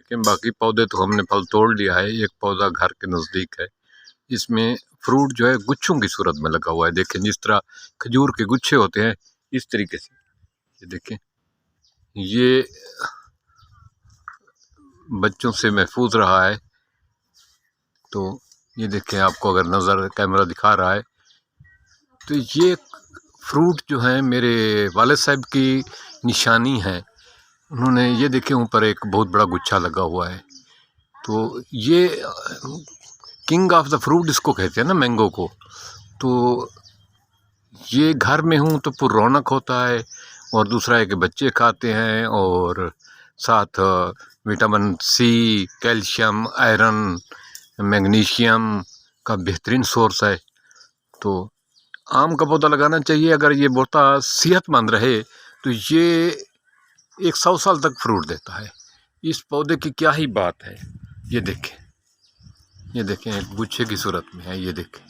लेकिन बाकी पौधे तो हमने फल तोड़ लिया है। एक पौधा घर के नज़दीक है, इसमें फ्रूट जो है गुच्छों की सूरत में लगा हुआ है। देखें, जिस तरह खजूर के गुच्छे होते हैं इस तरीके से। ये देखें, ये बच्चों से महफूज रहा है। तो ये देखें, आपको अगर नज़र कैमरा दिखा रहा है तो ये फ्रूट जो है मेरे वालिद साहब की निशानी है। उन्होंने ये देखें, ऊपर एक बहुत बड़ा गुच्छा लगा हुआ है। तो ये किंग ऑफ द फ्रूट इसको कहते हैं ना, मैंगो को। तो ये घर में हूँ तो पुर रौनक होता है, और दूसरा है कि बच्चे खाते हैं, और साथ vitamin C, calcium, iron, magnesium का बेहतरीन सोर्स है। तो आम का पौधा लगाना चाहिए। अगर ये पौधा सेहतमंद रहे तो ये 100 साल तक फ्रूट देता है। इस पौधे की क्या ही बात है। ये देखें, एक गुच्छे की सूरत में है। ये देखें।